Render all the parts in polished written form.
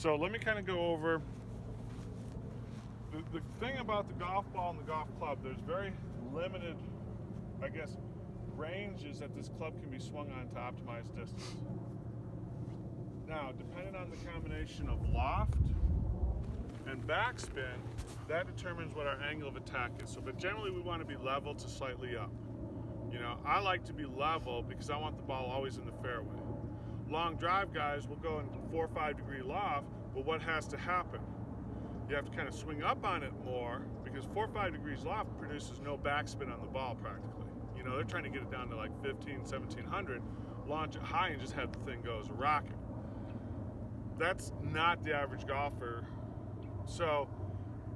So let me kind of go over the thing about the golf ball and the golf club. There's very limited, I guess, ranges that this club can be swung on to optimize distance. Now, depending on the combination of loft and backspin, that determines what our angle of attack is. So, but generally we want to be level to slightly up. You know, I like to be level because I want the ball always in the fairway. Long drive guys will go in 4 or 5 degree loft, but what has to happen? You have to kind of swing up on it more because 4 or 5 degrees loft produces no backspin on the ball practically. You know, they're trying to get it down to like 15, 1700, launch it high and just have the thing go as a rocket. That's not the average golfer. So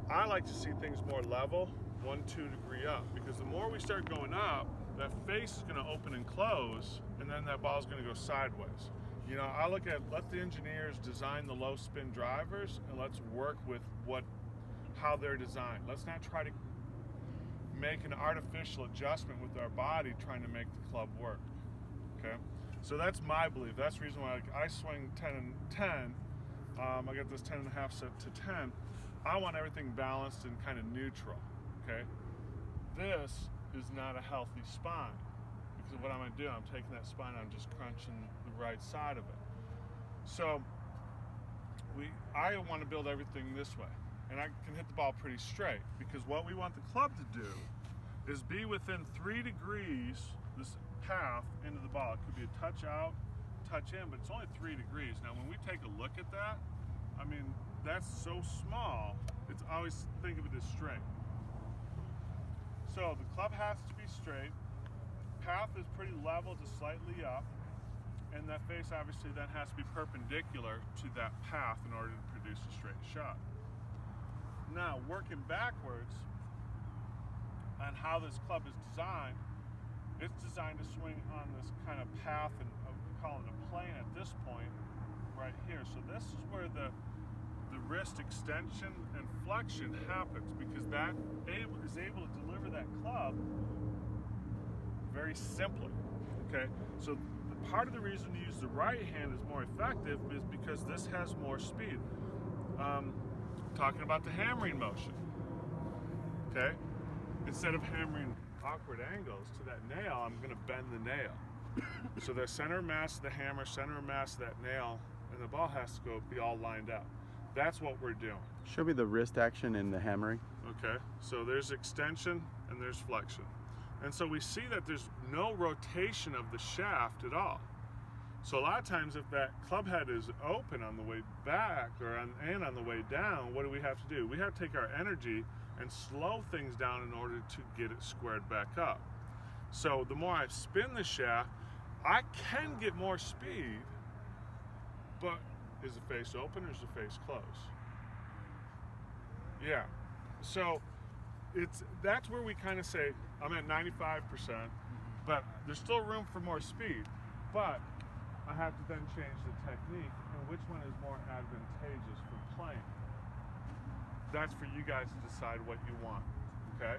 I like to see things more level, 1, 2 degree up, because the more we start going up, that face is going to open and close, and then that ball is going to go sideways. You know, I look at, let the engineers design the low spin drivers, and let's work with how they're designed. Let's not try to make an artificial adjustment with our body trying to make the club work. Okay, so that's my belief. That's the reason why I swing 10 and 10. I got this 10 and a half set to 10. I want everything balanced and kind of neutral. Okay, this is not a healthy spine, because what I'm going to do, I'm taking that spine, I'm just crunching the right side of it. So I want to build everything this way, and I can hit the ball pretty straight, because what we want the club to do is be within 3 degrees, this path into the ball. It could be a touch out, touch in, but it's only 3 degrees. Now when we take a look at that, I mean, that's so small, it's always think of it as straight. So the club has to be straight, path is pretty level to slightly up, and that face obviously then has to be perpendicular to that path in order to produce a straight shot. Now, working backwards on how this club is designed, it's designed to swing on this kind of path, and we call it a plane at this point right here. So this is where the wrist extension and flexion happens, because that is able to deliver that club very simply. Okay, so part of the reason to use the right hand is more effective is because this has more speed. Talking about the hammering motion. Okay, instead of hammering awkward angles to that nail, I'm going to bend the nail. So the center of mass of the hammer, center of mass of that nail, and the ball has to be all lined up. That's what we're doing. Show me the wrist action in the hammering. Okay, so there's extension and there's flexion. And so we see that there's no rotation of the shaft at all. So a lot of times if that club head is open on the way back and on the way down, what do we have to do? We have to take our energy and slow things down in order to get it squared back up. So the more I spin the shaft, I can get more speed, but is the face open or is the face closed? Yeah, so that's where we kind of say, I'm at 95%, but there's still room for more speed, but I have to then change the technique and which one is more advantageous for playing. That's for you guys to decide what you want, okay?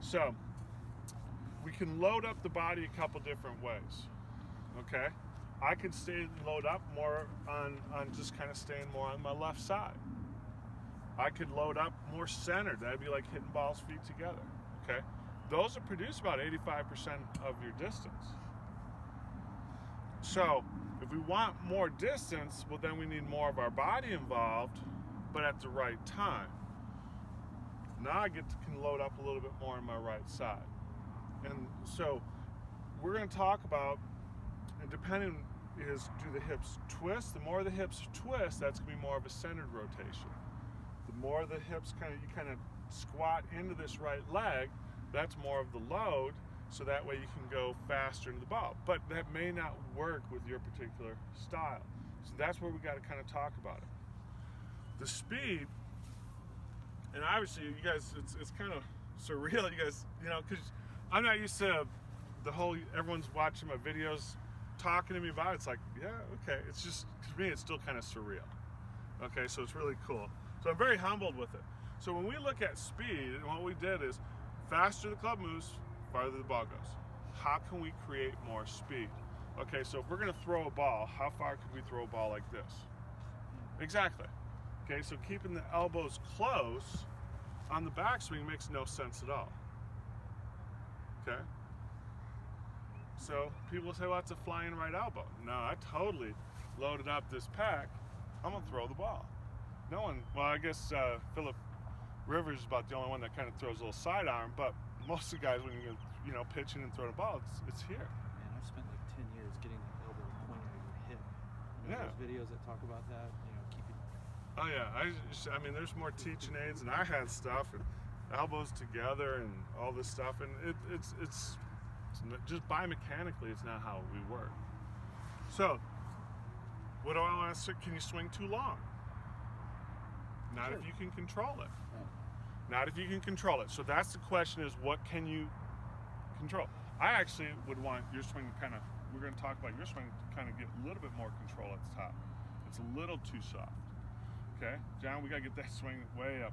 So, we can load up the body a couple different ways, okay? I could load up more on just kind of staying more on my left side. I could load up more centered. That'd be like hitting balls feet together, okay? Those will produce about 85% of your distance. So if we want more distance, well then we need more of our body involved, but at the right time. Now I can load up a little bit more on my right side. And so we're going to talk about, and depending is, do the hips twist? The more the hips twist, that's going to be more of a centered rotation. The more the hips you kind of squat into this right leg, that's more of the load, so that way you can go faster into the ball. But that may not work with your particular style. So that's where we got to kind of talk about it. The speed, and obviously you guys, it's kind of surreal, you guys, you know, because I'm not used to the whole, everyone's watching my videos, talking to me about it. It's like, yeah, okay. It's just, to me, it's still kind of surreal. Okay, so it's really cool. So I'm very humbled with it. So when we look at speed, and what we did is, faster the club moves, farther the ball goes. How can we create more speed? Okay, so if we're gonna throw a ball, how far could we throw a ball like this? Exactly. Okay, so keeping the elbows close on the backswing makes no sense at all. Okay? So people say, well, it's a flying right elbow. No, I totally loaded up this pack. I'm going to throw the ball. No one, well, I guess Philip Rivers is about the only one that kind of throws a little sidearm, but most of the guys, when you're pitching and throwing a ball, it's here. Man, I've spent like 10 years getting the elbow pointed at your hip. Those videos that talk about that, keep it. Oh yeah, I mean, there's more teaching aids, and I had stuff, and elbows together, and all this stuff, and it's just biomechanically, it's not how we work. So, what do I want to say? Can you swing too long? Not Sure. if you can control it. Right. Not if you can control it. So that's the question: is what can you control? I actually would want your swing to kind of. We're going to talk about your swing to kind of get a little bit more control at the top. It's a little too soft. Okay, John, we got to get that swing way up